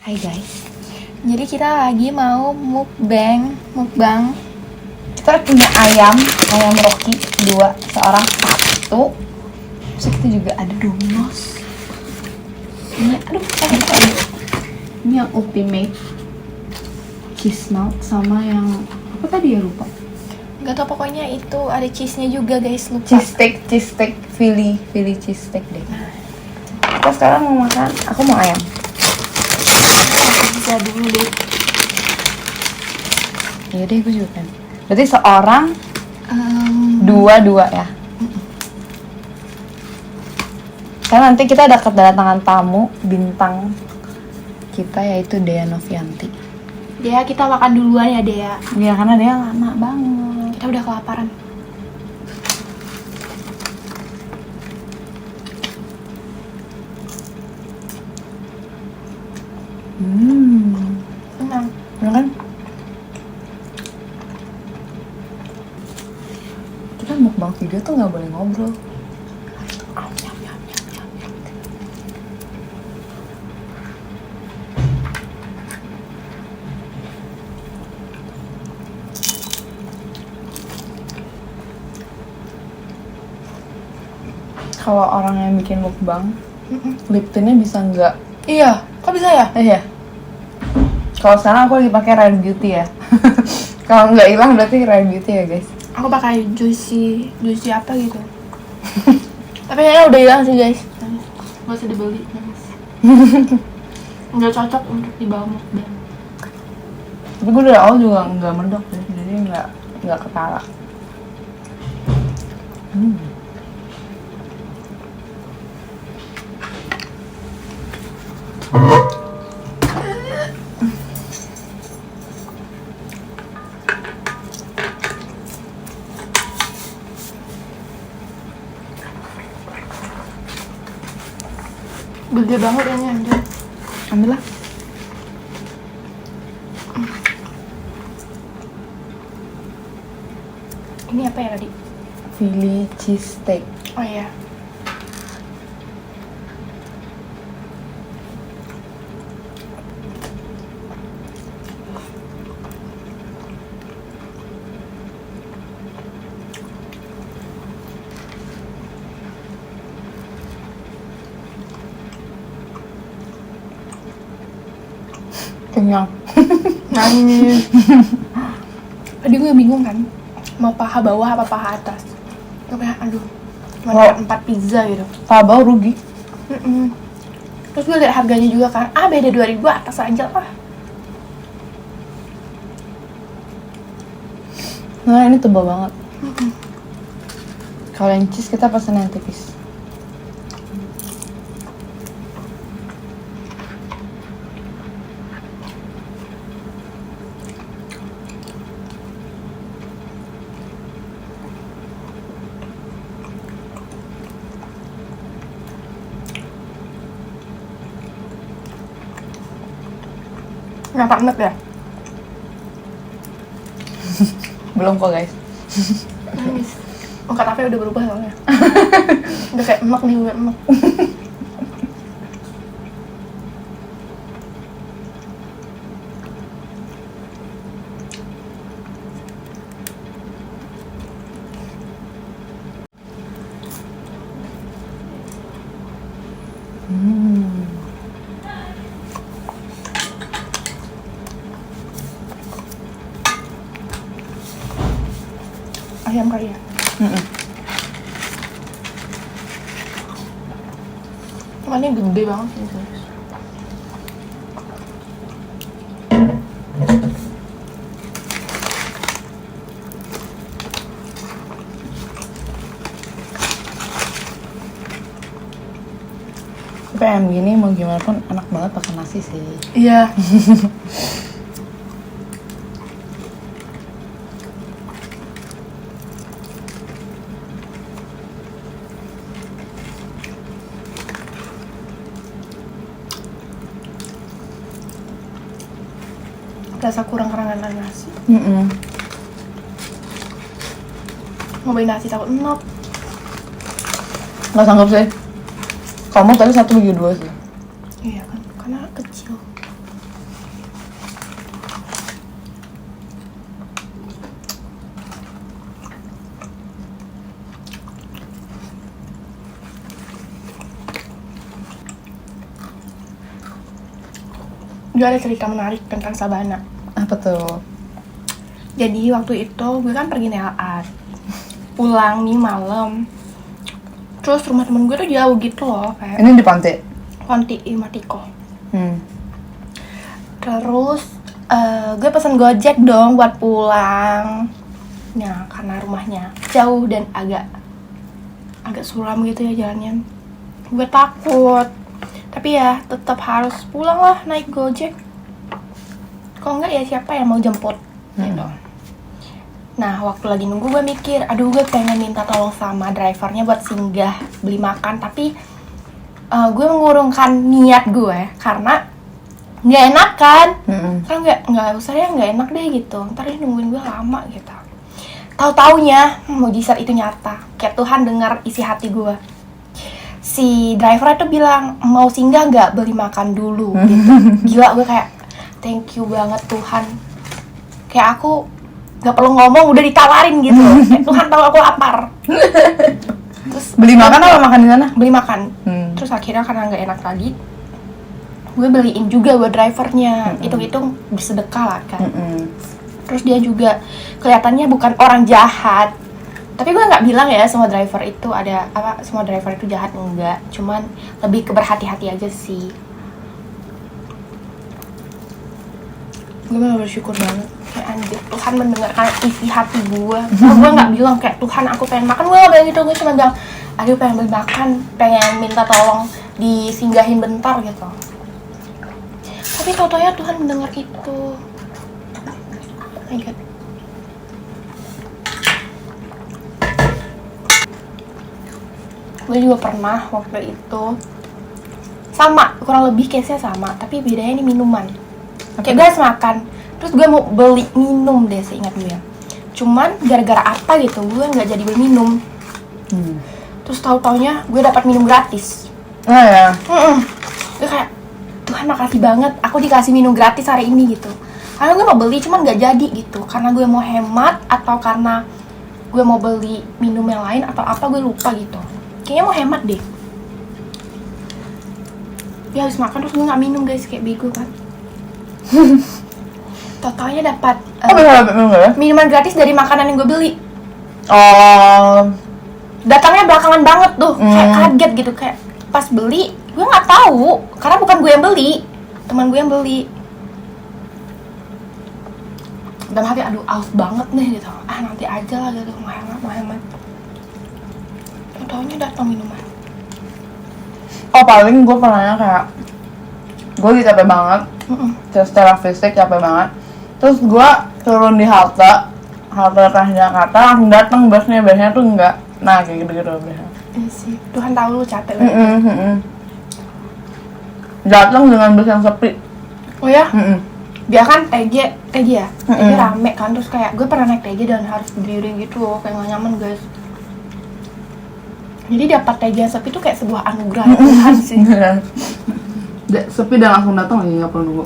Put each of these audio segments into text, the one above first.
Hai guys, jadi kita lagi mau mukbang. Kita punya ayam Rocky 2, seorang 1. Terus kita juga ada Domino's. Ini ini yang ultimate cheese melt sama yang apa tadi ya, lupa. Gak tau, pokoknya itu ada cheese-nya juga guys, lupa. Cheese steak, Philly cheese steak deh. Kita sekarang mau makan, aku mau ayam. Bisa dulu deh. Ya deh, gue juga kan. Berarti seorang dua ya. Karena nanti kita ada kedatangan tamu bintang kita, yaitu Dea Novianti. Dea, kita makan duluan ya Dea. Iya, karena Dea lama banget. Kita udah kelaparan. Enak. Enak kan? Kita mukbang video tuh nggak boleh ngobrol. Kalau orang yang bikin mukbang, lip tintnya bisa nggak? Iya, kok bisa ya? Iya. Kalau sekarang aku lagi pakai Rare Beauty ya. Kalau nggak hilang berarti Rare Beauty ya guys. Aku pakai juicy apa gitu. Tapi kayaknya udah hilang sih guys. Nggak usah dibeli. Nggak cocok untuk dibawa mukbang. Tapi gue dari awal juga nggak mendok deh, jadi nggak ketara. Gede banget ini anjir. Ambil lah. Ini apa ya tadi? Philly cheese steak. Oh iya. Kenyang. Nangis. Tadi gue bingung kan, mau paha bawah apa paha atas. Kayak aduh, mana 4 pizza gitu. Paha bawah rugi. Terus gue liat harganya juga kan, beda 2.000, atas aja lah. Nah ini tebal banget. Kalau yang cheese kita pesen yang tipis. Nggak enak ya? Belum kok guys. Nangis. Muka Tafe udah berubah soalnya. Udah kayak emak nih, udah emak. Ayam kali ya? Ini gede banget sih guys. Tapi ayam gini mau gimana pun enak banget pakai nasi sih. Iya. Rasa kurang kerangan nasi. Mau beli nasi takut enak. Nggak sanggup sih. Kamu tadi 1/2 sih. Iya kan, karena kecil. Gue ada cerita menarik tentang Sabana. Apa tuh? Jadi waktu itu gue kan pergi nail pulang nih malam. Terus rumah temen gue tuh jauh gitu loh, kayak Ini di pantai? Ponti Matiko. Terus gue pesen Gojek dong buat pulang. Nah, karena rumahnya jauh dan agak suram gitu ya jalannya. Gue takut. Tapi ya tetap harus pulang lah naik Gojek. Kalau enggak ya siapa yang mau jemput gitu. Nah, waktu lagi nunggu gue mikir, aduh gue pengen minta tolong sama drivernya buat singgah beli makan. Tapi gue mengurungkan niat gue karena nggak enak kan. Kan nggak usah ya, nggak enak deh gitu. Ntar dia nungguin gue lama gitu. Tahu-taunya mujizat itu nyata. Kayak Tuhan dengar isi hati gue. Si driver itu bilang, mau singgah nggak beli makan dulu gitu. Gila, gue kayak thank you banget Tuhan. Kayak aku nggak perlu ngomong udah ditawarin gitu. Kayak Tuhan tahu aku lapar. Terus Beli makan apa makan di sana? beli makan. Terus akhirnya karena nggak enak lagi, gue beliin juga buat drivernya. Hitung-hitung bersedekah lah kan. Terus dia juga kelihatannya bukan orang jahat. Tapi gue nggak bilang ya semua driver itu semua driver itu jahat, enggak. Cuman lebih ke berhati-hati aja sih. Gue malah bersyukur banget. Kayak anjir, Tuhan mendengarkan isi hati gue. Gue nggak bilang kayak Tuhan aku pengen makan. Gue nggak bilang gitu. Gue cuma bilang, aduh pengen beli makan, pengen minta tolong disinggahin bentar gitu. Tapi tau-taunya Tuhan mendengar itu. Oh my God. Gue juga pernah waktu itu sama, kurang lebih case-nya sama, tapi bedanya ini minuman. Kayak gue harus makan, terus gue mau beli minum deh seingat gue. Cuman gara-gara apa gitu, gue nggak jadi beli minum. Terus tahu-taunya gue dapat minum gratis. Oh ya. Gue kayak, Tuhan makasih banget, aku dikasih minum gratis hari ini gitu. Karena gue mau beli, cuman nggak jadi gitu. Karena gue mau hemat, atau karena gue mau beli minum yang lain, atau apa gue lupa gitu. Kayaknya mau hemat deh. Dia habis makan terus gue nggak minum guys, kayak bego kan. Totalnya dapat minuman gratis dari makanan yang gue beli. Datangnya belakangan banget tuh, kayak kaget gitu, kayak pas beli gue nggak tahu karena bukan gue yang beli, teman gue yang beli. Dalam hati aduh aus banget nih gitu, nanti aja lah gitu, mau hemat. Taunya datang minuman. Paling gue pernahnya kayak gue lagi capek banget, secara fisik capek banget. Terus gue turun di halte Transjakarta, langsung datang busnya tuh enggak. Nah kayak gitu-gitu biasanya. Iya sih, Tuhan tahu lu capek banget. Datang dengan bus yang sepi. Oh ya? Dia kan TJ ya? TJ rame kan, terus kayak gue pernah naik TJ dan harus berdiri gitu loh, kayak gak nyaman guys. Jadi dapat TJ yang sepi tuh kayak sebuah anugerah Tuhan sih. Sepi dan langsung datang lagi, nggak perlu nunggu.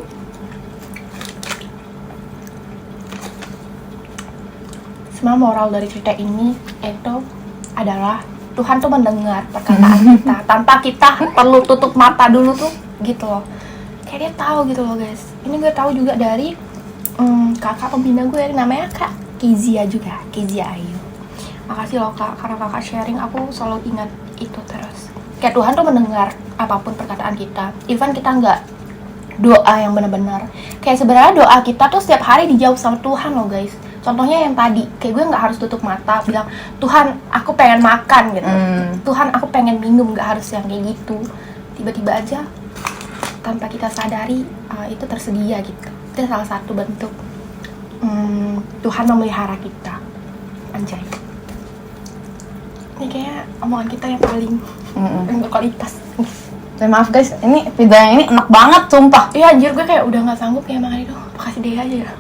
Semua moral dari cerita ini itu adalah Tuhan tuh mendengar perkataan kita tanpa kita perlu tutup mata dulu tuh gitu loh. Kayak dia tahu gitu loh guys. Ini gue tahu juga dari kakak pembina gue namanya Kak Kezia juga, Kezia Ayu. Makasih loh Kak, karena Kakak sharing aku selalu ingat itu terus. Kayak Tuhan tuh mendengar apapun perkataan kita, even kita nggak doa yang benar-benar. Kayak sebenarnya doa kita tuh setiap hari dijawab sama Tuhan loh guys. Contohnya yang tadi, kayak gue nggak harus tutup mata bilang Tuhan aku pengen makan gitu, Tuhan aku pengen minum, nggak harus yang kayak gitu. Tiba-tiba aja tanpa kita sadari itu tersedia gitu. Itu salah satu bentuk Tuhan memelihara kita. Anjay. Ini kayaknya omongan kita yang paling berkualitas. Maaf guys, ini pizza yang ini enak banget sumpah. Iya anjir, gue kayak udah gak sanggup kayak makan itu. Kasih dia aja ya.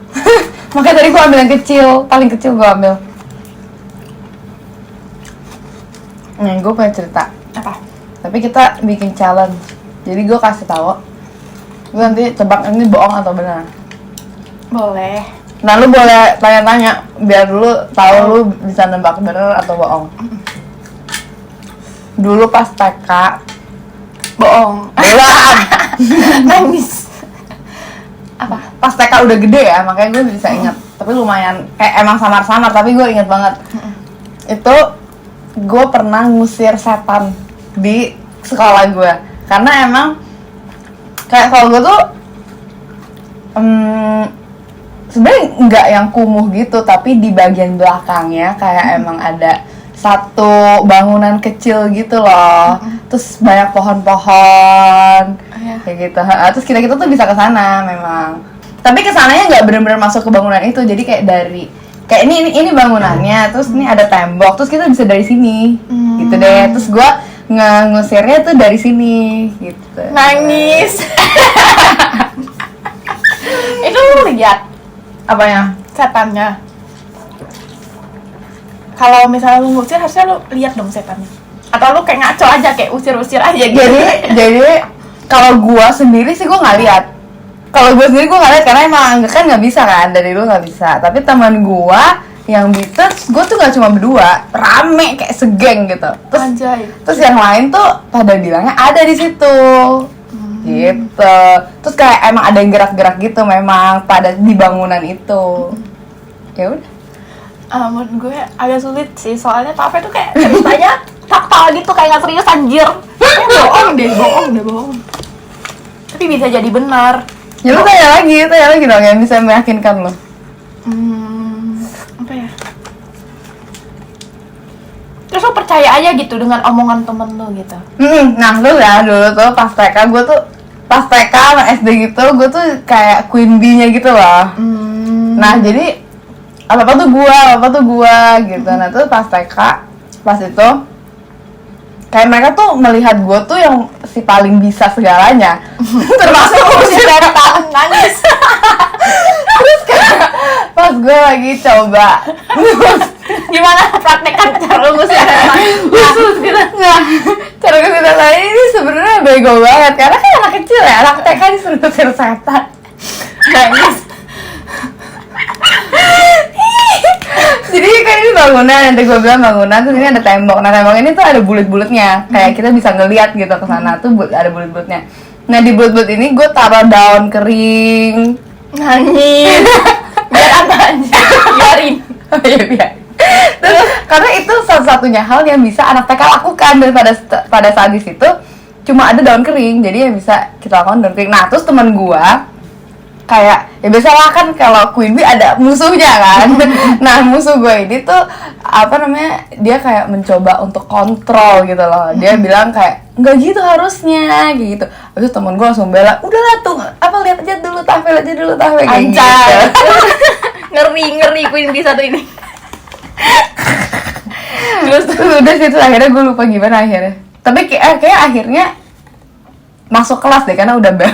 Makanya tadi gue ambil yang kecil, paling kecil gue ambil. Nih, gue punya cerita. Apa? Tapi kita bikin challenge. Jadi gue kasih tahu. Gue nanti tebak ini bohong atau benar. Boleh. Nah, lu boleh tanya-tanya biar dulu tahu lu bisa nebak benar atau bohong. Dulu pas TK Bohong. belum. Nangis. pas TK udah gede ya, makanya gue bisa inget. Tapi lumayan kayak emang samar-samar, tapi gue inget banget. Itu gue pernah ngusir setan di sekolah gue, karena emang kayak kalau gue tuh sebenarnya nggak yang kumuh gitu, tapi di bagian belakangnya kayak emang ada satu bangunan kecil gitu loh, terus banyak pohon-pohon kayak gitu. Terus kita tuh bisa ke sana memang, tapi kesananya nggak benar-benar masuk ke bangunan itu, jadi kayak dari kayak ini bangunannya, terus ini ada tembok, terus kita bisa dari sini gitu deh. Terus gue ngusirnya tuh dari sini gitu. Nangis. Itu lu lihat Apanya? setannya? Kalau misalnya lu ngusir harusnya lu lihat dong setannya. Atau lu kayak ngaco aja, kayak usir-usir aja gitu. Jadi kalau gue sendiri sih gue nggak lihat. Kalau gue sendiri gue nggak lihat karena emang kan nggak bisa kan, dari dulu nggak bisa. Tapi teman gue yang Beatles, gue tuh nggak cuma berdua, rame kayak segeng gitu. Terus yang lain tuh pada bilangnya ada di situ, gitu. Terus kayak emang ada yang gerak-gerak gitu, memang pada di bangunan itu. Ya udah. Menurut gue agak sulit sih, soalnya Tafe tuh kayak ceritanya fakta gitu, kayak nggak serius anjir. Bohong. Tapi bisa jadi benar. Ya lu tanya lagi dong yang bisa meyakinkan lo. Apa ya? Terus lu percaya aja gitu dengan omongan temen lu gitu? Nah lu ya dulu tuh pas TK, gue tuh pas TK sama SD gitu, gue tuh kayak queen bee-nya gitu loh. Nah jadi apa tuh gua gitu. Nah tuh pas TK, pas itu kayak mereka tuh melihat gue tuh yang si paling bisa segalanya, termasuk usir setan. Nangis. Terus kayak pas gue lagi coba Gimana praktekan cara lu ngusir setan? khusus gitu. Nah, cara ngusir setan ini sebenarnya bego banget, karena kan anak kecil ya, anak TK disuruh ngusir setan. Nangis. Jadi kan ini bangunan, yang tadi gue bilang bangunan, terus ini ada tembok. Nah tembok ini tuh ada bulat-bulatnya, kayak kita bisa ngeliat gitu ke sana tuh ada bulat-bulatnya. Nah di bulat-bulat ini gue taruh daun kering. Nangis. Biar apa anjir? Biarin. Ya biar. Terus karena itu satu-satunya hal yang bisa anak TK lakukan, dan pada saat di situ cuma ada daun kering, jadi yang bisa kita lakukan daun kering. Nah terus teman gue kayak ya biasalah kan kalau Queen Bee ada musuhnya kan. Nah musuh gue ini tuh apa namanya, dia kayak mencoba untuk kontrol gitu loh. Dia bilang kayak nggak gitu harusnya gitu. Terus temen gue langsung bela, udahlah tuh apa, lihat aja dulu Tafe kayak Anjay. gitu. Ngeri Queen Bee satu ini. Terus udah situ akhirnya gue lupa gimana akhirnya. Tapi kayak akhirnya masuk kelas deh karena udah bel.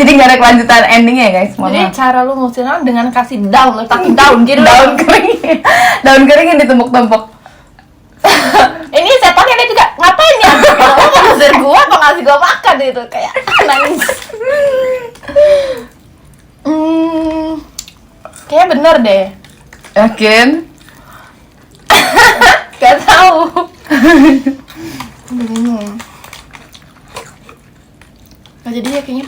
Jadi nggak ada kelanjutan endingnya ya guys. Jadi cara lu ngusirnya dengan kasih daun, letakin daun gitu. Daun kering yang ditumpuk-tumpuk. Ini setannya dia juga ngapain ya? Kalau lu mau ngusir gua apa ngasih gua makan gitu, kayak nangis. Kayaknya bener deh. Yakin? Gak tahu. Nah, jadi ya kayaknya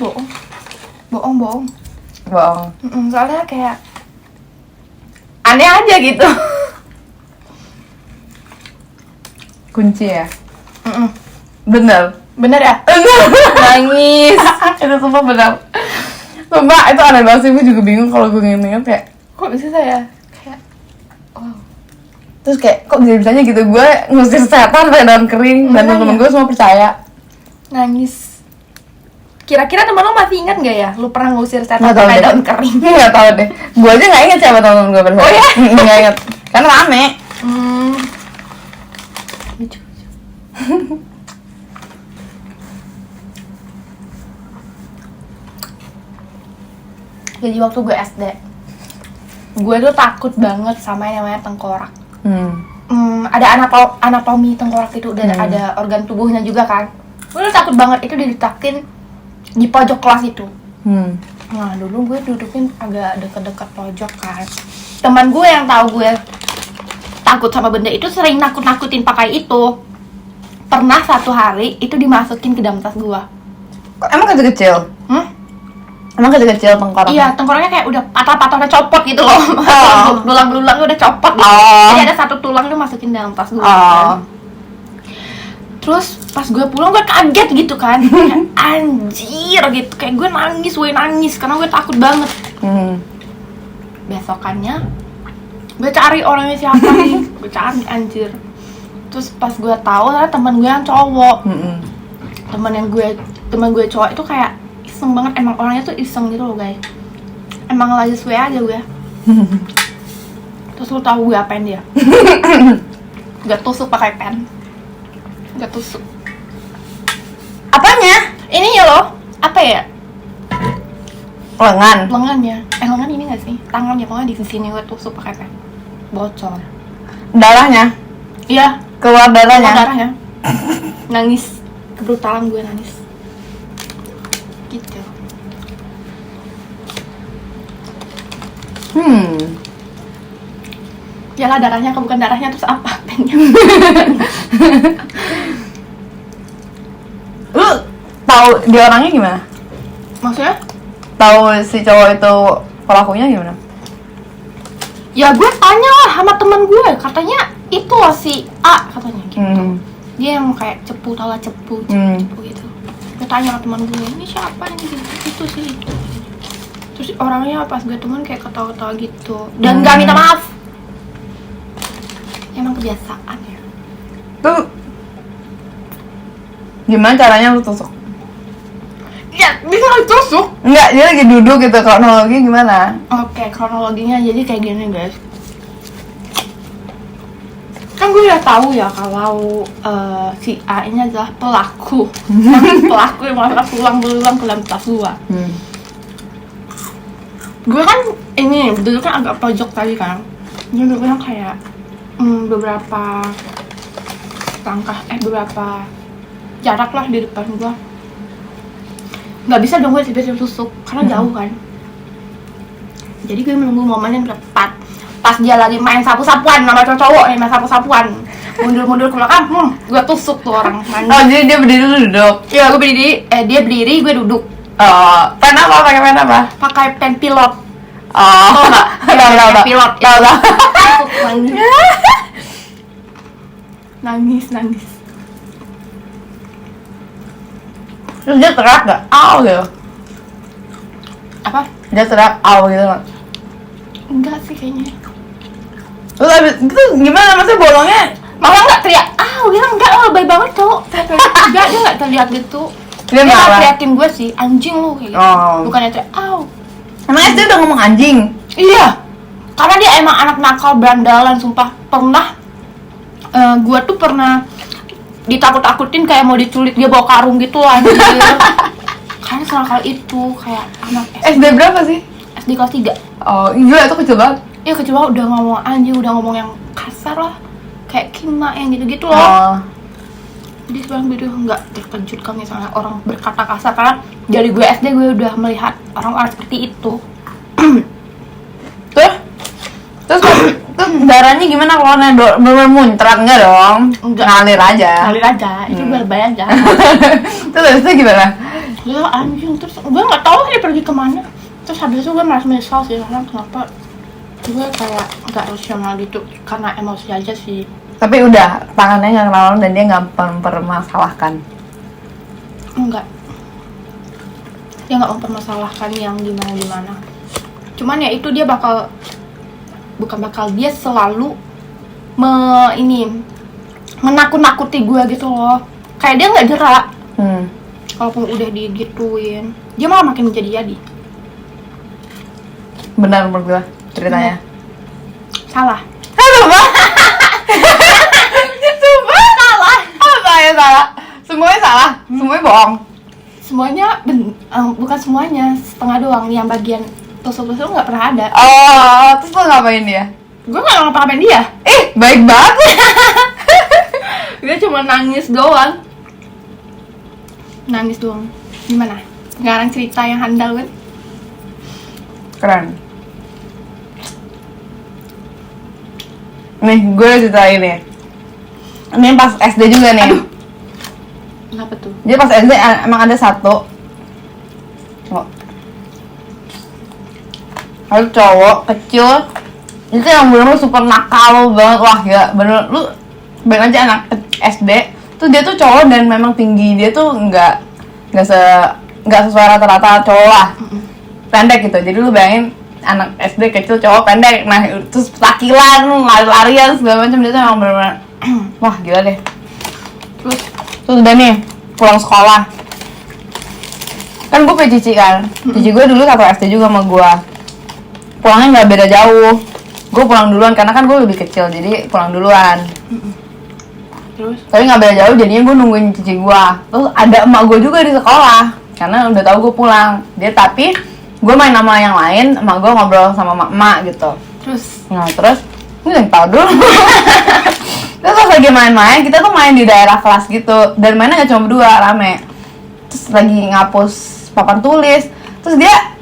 bohong. Soalnya kayak aneh aja gitu. Kunci ya? Bener Ya? Nangis. Itu sumpah bener. Sumpah itu aneh banget sih, gue juga bingung kalau gue nginget kayak Kok bisa saya? Kayak wow. Terus kayak kok bisa-bisanya gitu gue ngusir setan pakai daun kering, dan temen-temen gue semua percaya. Nangis. Kira-kira temen lo masih ingat gak ya? Lu pernah ngusir setan Nggak tahu pakai deh. daun kering? Nggak tahu deh. Gue aja nggak inget siapa temen gue percaya. Oh ya? Nggak inget. Kan rame. Lucu. Jadi waktu gue SD, gue tuh takut banget sama yang namanya tengkorak. Ada anatomi tengkorak itu, dan ada organ tubuhnya juga kan. Gue tuh takut banget, itu didetakin di pojok kelas itu. Nah dulu gue dudukin agak deket-deket pojok kan. Teman gue yang tahu gue takut sama benda itu sering nakut-nakutin pakai itu. Pernah satu hari itu dimasukin ke dalam tas gue. Emang kecil-kecil? Emang kecil-kecil tengkoraknya? Iya, tengkoraknya kayak udah patah-patah, udah copot gitu loh. Tulang-tulangnya udah copot gitu. Jadi ada satu tulang tuh masukin dalam tas gue. Terus pas gue pulang gue kaget gitu kan. Kayak anjir gitu. Kayak gue nangis karena gue takut banget. Besokannya gue cari orangnya siapa nih. Gue cari anjir. Terus pas gue tahu ternyata teman gue yang cowok. Teman gue cowok itu kayak iseng banget, emang orangnya tuh iseng gitu loh guys. Emang lagi suwe aja gue. Terus lu tahu gue apain dia? Gue tusuk pakai pen. Gue tusuk. Apanya? Ini ya loh, apa ya? Lengannya. Lengan ini nggak sih? Tangannya pokoknya di sini gue tusuk pakai pen. Bocor. Darahnya? Iya. Keluar darahnya? Nangis. Kebrutalan gue nangis. Gitu. Yalah darahnya, bukan darahnya, terus apa pennya? Lu tahu dia orangnya gimana? Maksudnya? Tahu si cowok itu pelakunya gimana? Ya gue tanya lah sama teman gue, katanya itu loh si A katanya gitu. Dia yang kayak cepu gitu. Gue tanya sama teman gue, ini siapa nih? Itu sih itu. Terus orangnya pas gue temen kayak ketawa-ketawa gitu dan gak minta maaf. Emang kebiasaan ya. Tuh gimana caranya lu tusuk? Ya bisa ditusuk. Enggak, dia lagi duduk gitu, kronologi gimana? Oke, kronologinya jadi kayak gini guys. Kan gue udah tahu ya kalau si A ini adalah pelaku. Pelaku yang malah pulang ke dalam tas gue. Gue kan ini duduknya agak pojok tadi kan. Dia duduknya kayak beberapa jarak lah di depan gue. Nggak bisa dong gue tiba-tiba tusuk karena jauh kan. Jadi gue menunggu momen yang tepat. Pas dia lagi main sapu-sapuan sama cowok nih, main sapu-sapuan, mundur-mundur ke belakang, gue tusuk tuh orang. Oh, jadi dia berdiri lu duduk? Iya, gue berdiri, dia berdiri, gue duduk. Pen apa? Pakai pen apa? Pakai pen pilot. Tahu nggak? Tahu. Pilot. Tahu. Nangis. Terus dia teriak nggak? Aw gitu. Apa? Dia teriak aw gitu nggak? Enggak sih kayaknya. Terus abis itu gimana? Maksudnya bolongnya? Malah nggak teriak, dia enggak, baik banget tuh. Enggak, dia nggak teriak gitu. Dia nggak teriakin gue sih, anjing lu kayak gitu. Bukannya teriak, Emang SD udah ngomong anjing? Iya, karena dia emang anak nakal berandalan, sumpah. Pernah, gue tuh pernah ditakut-takutin kayak mau diculik, dia bawa karung gitu loh anjir. Karena senakal itu, kayak anak SD berapa sih? SD kelas 3. Oh, gila itu kecil banget. Iya kecil banget, udah ngomong anjing, udah ngomong yang kasar lah. Kayak kima yang gitu-gitu loh. Jadi sekarang gue nggak terkejut kalau misalnya orang berkata kasar, karena dari gue SD gue udah melihat orang-orang seperti itu. Terus darahnya gimana keluarnya? Bener muncrat enggak dong? Enggak. Ngalir aja, itu gue lebay aja. Terus habisnya gimana? Ya anjing, terus gue nggak tahu dia pergi kemana. Terus habis itu gue merasa menyesal sih, karena kenapa gue kayak nggak rasional gitu, karena emosi aja sih. Tapi udah, tangannya nggak kenal dan dia nggak mempermasalahkan. Enggak, dia nggak mempermasalahkan yang gimana. Cuman ya itu dia dia selalu menakut-nakuti gue gitu loh. Kayak dia nggak gerak. Kalaupun udah digituin, dia malah makin menjadi-jadi. Benar menurut gue ceritanya. Salah. Sumpah? Salah? Apa ya salah? Semuanya salah? Semuanya bohong? Semuanya, bukan semuanya, setengah doang. Yang bagian tusuk-tusuk nggak pernah ada. Oh, terus lo ngapain dia? Gue nggak ngapa-ngapain dia. Baik banget. Gue cuma nangis doang. Gimana? Sekarang cerita yang handal kan? Keren. Nih, gue ceritain nih. Ini pas SD juga nih. Aduh. Kenapa tuh? Jadi pas SD emang ada satu. Ada cowok kecil itu yang bener super nakal banget, wah ya bener lu bayangin aja anak SD tuh dia tuh cowok dan memang tinggi dia tuh nggak sesuai rata-rata cowok lah, pendek gitu. Jadi lu bayangin anak SD kecil cowok pendek, nah terus takilan lari-larian segala macam, dia tuh emang bener-bener wah gila deh. Terus udah nih pulang sekolah kan gue punya cici kan, cici gue dulu satu SD juga sama gue, pulangnya nggak beda jauh. Gue pulang duluan karena kan gue lebih kecil, jadi pulang duluan. Terus? Tapi nggak beda jauh, jadinya gue nungguin cici gue. Terus ada emak gue juga di sekolah, karena udah tahu gue pulang. Dia tapi gue main sama yang lain, emak gue ngobrol sama emak gitu. Terus ini yang tau dulu. Terus pas lagi main-main, kita tuh main di daerah kelas gitu, dan mainnya nggak cuma berdua, rame. Terus lagi ngapus papan tulis, terus dia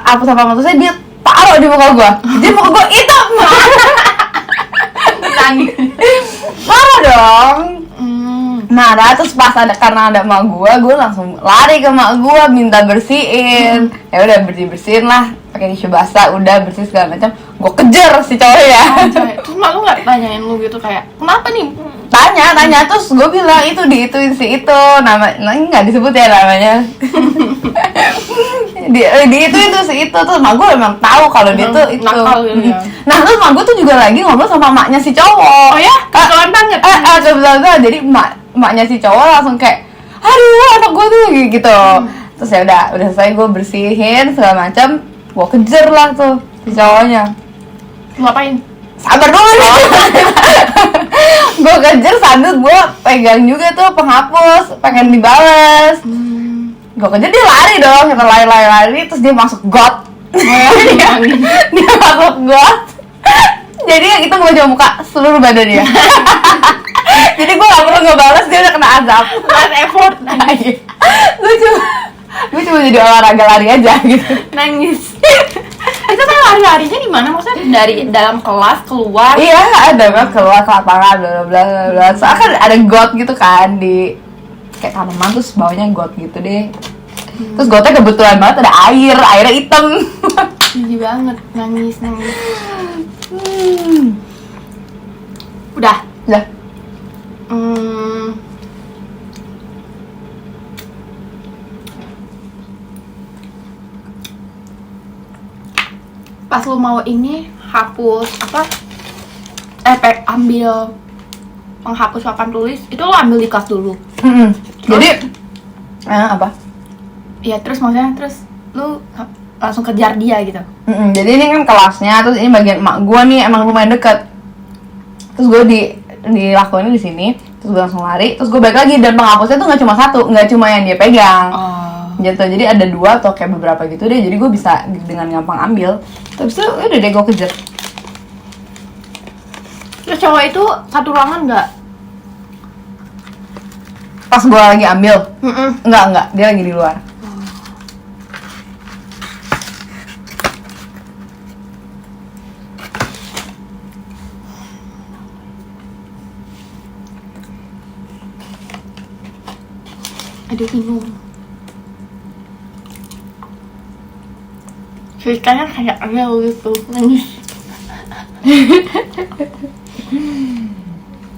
hapus papan tulisnya, dia taruh di muka gue, jadi muka gue hitam. Nangis, marah dong, marah. Terus pas karena ada emak gue langsung lari ke emak gue minta bersihin. Ya udah bersihin lah, pakai tisu basah, udah bersih segala macam. Gue kejar si cowok ya. Terus mak lu nggak tanyain lu gitu kayak kenapa nih? Tanya, terus gue bilang itu si itu nama, nggak disebut ya namanya. di itu si itu tuh mak gue emang tahu kalau dia tuh itu. Nakal gitu ya. Nah terus mak gue tuh juga lagi ngobrol sama maknya si cowok. Oh ya? Kebetulan banget. Kebetulan banget. Jadi maknya si cowok langsung kayak, aduh anak gue tuh gitu. Terus ya udah selesai gue bersihin segala macam, gue kejar lah tuh si cowoknya. Ngapain? Sabar dulu nih. Gue kejar sambil gue pegang juga tuh penghapus, pengen dibales. Gue kejar, dia lari dong, kita lari terus dia masuk got. Dia masuk got. Jadi yang itu gue cuma muka, seluruh badan dia. Jadi gue gak perlu ngebales, dia udah kena azab. Last effort. Gue cuma jadi olahraga lari aja gitu. Nangis. Itu kan lari-larinya di mana? Maksudnya dari dalam kelas keluar? Iya, ada banget keluar ke lapangan, bla bla bla. Soalnya kan ada got gitu kan di kayak tanaman, terus bawahnya got gitu deh. Terus gotnya kebetulan banget ada airnya hitam. Sedih banget, nangis. Udah. Pas lu mau ini hapus apa? Ambil penghapus papan tulis, itu lo ambil di kelas dulu. Jadi apa? Ya terus maksudnya lu langsung kejar dia gitu. Jadi ini kan kelasnya, terus ini bagian emak gue nih emang lumayan dekat. Terus gue dilakuin di sini, terus gue langsung lari, terus gue balik lagi, dan penghapusnya tuh nggak cuma satu, nggak cuma yang dia pegang. Gitu, jadi ada dua atau kayak beberapa gitu deh, jadi gue bisa dengan gampang ambil. Terus itu udah deh gue kejar. Terus cowok itu satu ruangan nggak? Pas gue lagi ambil, enggak, dia lagi di luar. Aduh bingung. Ceritanya kayak real gitu, nangis.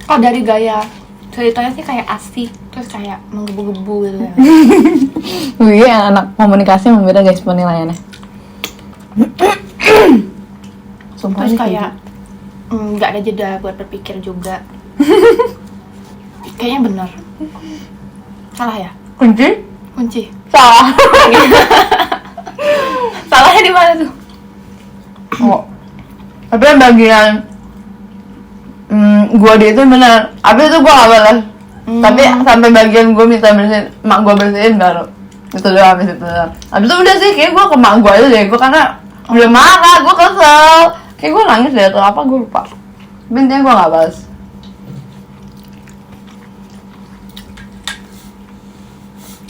Oh dari gaya ceritanya sih kayak asik, terus kayak menggebu-gebu gitu ya. Iya, anak komunikasi memang beda guys penilaiannya. Sumpah Terus kayak nggak ada jeda buat berpikir juga. Kayaknya benar. Salah ya? Kunci. Salah. Salahnya di mana tuh? Oh. Tapi yang bagian gua dia itu benar. Abis itu gua gak balas. Tapi sampai bagian gua minta bersihin, mak gua bersihin baru. Itu doang, abis itu doang. Abis itu udah sih, kayak gua ke mak gua aja deh. Gua karena udah marah, gua kesel. Kayak gua nangis deh atau apa, gua lupa. Tapi intinya gua gak balas.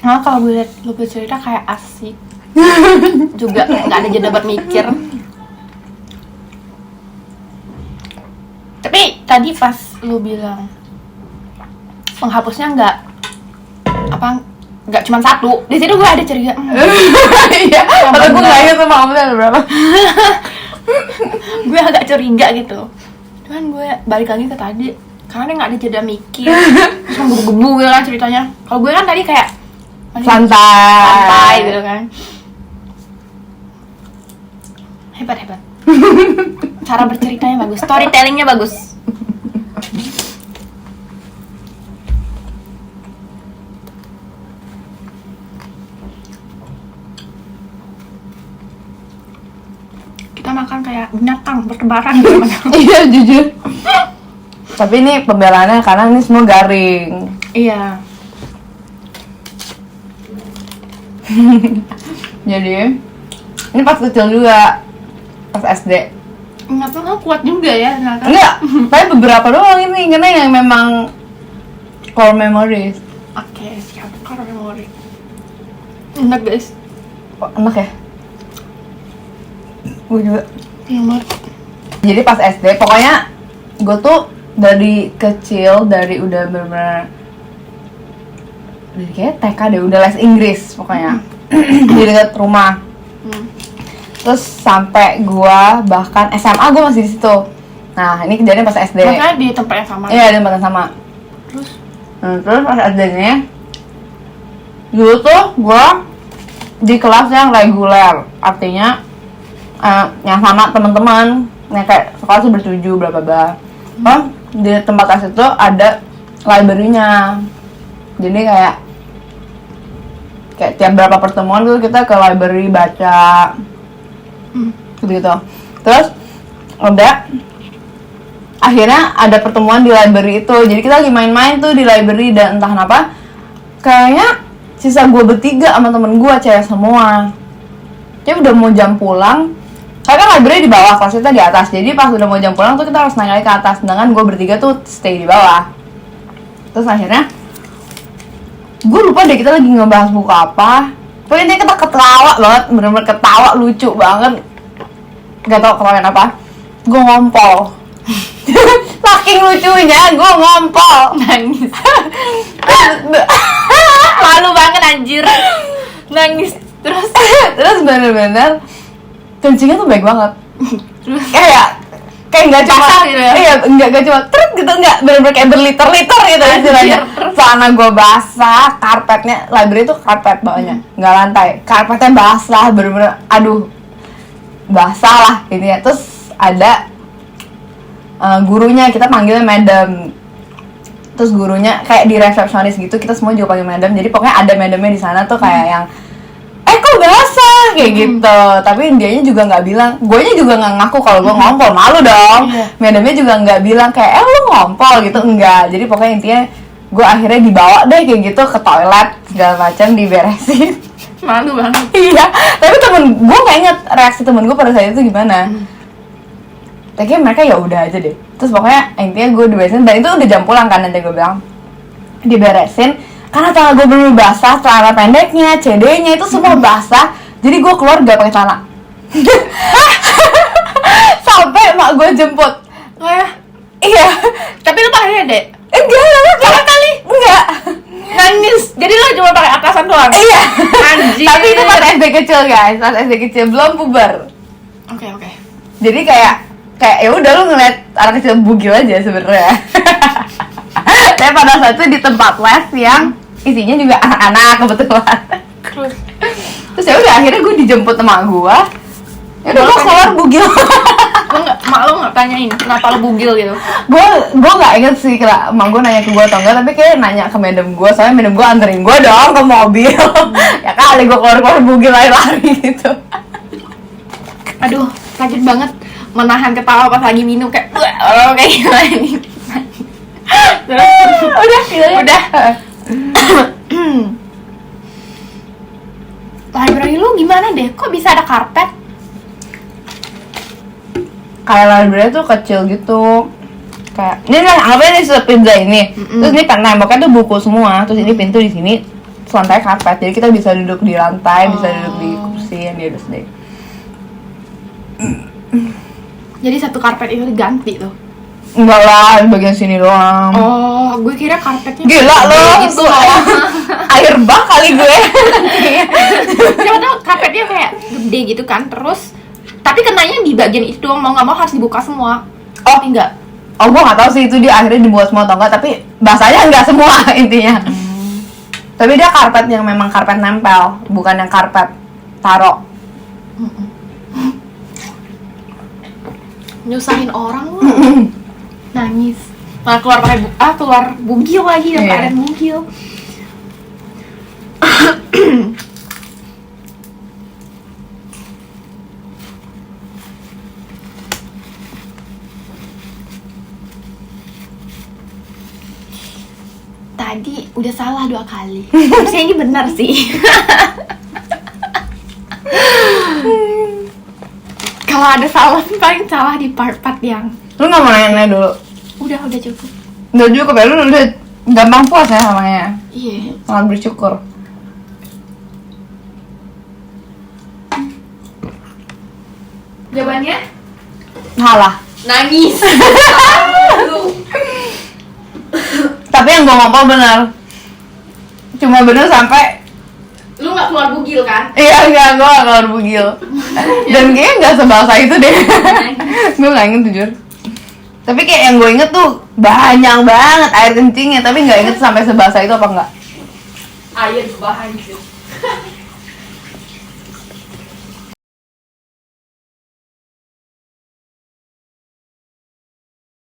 Nah kalau gue liat lu bercerita kayak asik. Juga nggak ada jeda buat mikir. Tapi tadi pas lu bilang penghapusnya nggak nggak cuma satu. Di situ gue ada curiga. Iya, padahal gue nggak ingat sama kamu ada berapa. Gue agak curiga gitu. Cuman gue balik lagi ke tadi, karena dia nggak ada jeda mikir, terus menggebu-gebu gitu kan ceritanya. Kalau gue kan tadi kayak masih santai gitu kan. Hebat. Cara berceritanya bagus, storytellingnya bagus. Kita makan kayak binatang bertebaran gitu. Iya jujur. Tapi ini pembelaannya karena ini semua garing. Iya. Jadi ini pas kecil juga, pas SD. Nggak tahu, kamu kuat juga ya ternyata. Enggak, tapi beberapa doang ini karena yang memang core memories. Oke, siap. Core memory. Enak guys. Oh, enak ya? Gue juga. Enak. Jadi pas SD, pokoknya gue tuh dari kecil, dari udah bener-bener dari kayak TK deh, udah les Inggris pokoknya di dekat rumah. Terus sampai gue bahkan SMA gue masih di situ. Nah ini kejadian pas SD. Makanya di tempat yang sama. Iya di tempat yang sama. Terus? Terus pas SD-nya dulu tuh gue di kelas yang reguler, artinya yang sama teman-teman, yang kayak sekolah tuh bertujuh bla bla bla. Di tempat kelas itu ada library-nya. Jadi kayak tiap berapa pertemuan tuh kita ke library baca. Gitu. Terus akhirnya ada pertemuan di library itu. Jadi kita lagi main-main tuh di library dan entah kenapa kayaknya sisa gue bertiga sama temen gue cewek semua. Jadi udah mau jam pulang. Karena kan library di bawah, kelas kita di atas. Jadi pas udah mau jam pulang tuh kita harus naik lagi ke atas. Sedangkan gue bertiga tuh stay di bawah. Terus akhirnya gue lupa deh kita lagi ngebahas buku apa. Pokoknya kita ketawa banget, bener-bener ketawa lucu banget. Gak tau ketawain apa. Gue ngompol. Saking lucunya gue ngompol. Nangis. Malu banget anjir. Nangis. Terus bener-bener kencingnya tuh baik banget. Terus kayak nggak cuma gitu ya? Iya, nggak cuma truk gitu, nggak bener-bener kayak berliter-liter gitu istilahnya. Celana gue basah, karpetnya library itu karpet bawahnya, nggak lantai, karpetnya basah, bener-bener aduh basah lah ini ya. Terus ada gurunya, kita panggilnya madam. Terus gurunya kayak di resepsionis gitu, kita semua juga panggil madam. Jadi pokoknya ada madamnya di sana tuh kayak yang kok basah kayak gitu. Tapi dianya juga nggak bilang, guanya juga nggak ngaku kalau gue ngompol, malu dong. Madamnya juga nggak bilang kayak lu ngompol gitu, enggak. Jadi pokoknya intinya gue akhirnya dibawa deh kayak gitu ke toilet segala macam, diberesin. malu banget. Iya, tapi temen gue nggak inget reaksi temen gue pada saat itu gimana. Tapi mereka ya udah aja deh. Terus pokoknya intinya gue diberesin, dan itu udah jam pulang kan, nanti gue bilang diberesin. Karena celana gue belum basah, celana pendeknya, CD-nya itu semua basah. Jadi gue keluar gak pakai celana. Sampai mak gue jemput. Iya. Tapi lu pakai dek? Enggak kali. Enggak. Nangis. Jadi lu cuma pakai atasan doang? Iya. Anjir. Tapi itu pas SD kecil guys, pas SD kecil belum puber. Oke. Jadi kayak ya udah lu ngeliat anak kecil bugil aja sebenarnya. Tapi pada saat itu di tempat les yang isinya juga anak-anak kebetulan. Terus ya udah akhirnya gue dijemput sama gue. Ya udah gue keluar bugil. Mak lo nggak tanyain kenapa lo bugil gitu? Gue nggak inget sih kira mak gue nanya ke gue atau enggak, tapi kayak nanya ke madam gue, soalnya madam gue anterin gue dong ke mobil. Ya kali gue keluar bugil lari gitu. Aduh, sakit banget menahan ketawa pas lagi minum kayak gini. Terus udah. Library lu gimana deh? Kok bisa ada karpet? Kayak library tuh kecil gitu. Kayak ini lah, anggapnya ini sepinza ini. Terus ini kan nemboknya tuh buku semua. Terus ini pintu di sini, lantai karpet. Jadi kita bisa duduk di lantai, bisa duduk di kursi yang di atas deh. Jadi satu karpet itu diganti tuh. Enggak lah, di bagian sini doang. Oh, gue kira karpetnya Gila lo, gitu. tuh air bah kali gue. Siapa tahu karpetnya kayak gede gitu kan, terus tapi kenanya di bagian itu doang, mau nggak mau harus dibuka semua. Oh. Tapi enggak. Oh, gue nggak tahu sih itu dia akhirnya dibuat semua atau enggak, tapi bahasanya enggak semua intinya. Tapi dia karpet yang memang karpet nempel, bukan yang karpet taro. Nyusahin orang lu. Nangis. Malah keluar pakai keluar bugil lagi dan Iya. keadaan bugil. Tadi udah salah 2 kali. Harusnya ini benar sih. Kalau ada salah paling salah di part-part yang Lu nggak mau nanya dulu? udah cukup. Udah cukup ya, lu udah gampang puas ya namanya. Iya. Sangat bersyukur. Jawabannya Halah. nangis. Tapi yang gue ngomong bener. Cuma bener sampai Lu nggak keluar bugil kan? iya enggak, gue gak keluar bugil. Dan kayaknya gak sebahasa itu deh. Gue gak inget jujur. Tapi kayak yang gue inget tuh banyak banget air kencingnya, tapi gak inget sampai sebahasa itu apa enggak. Air bahan gitu.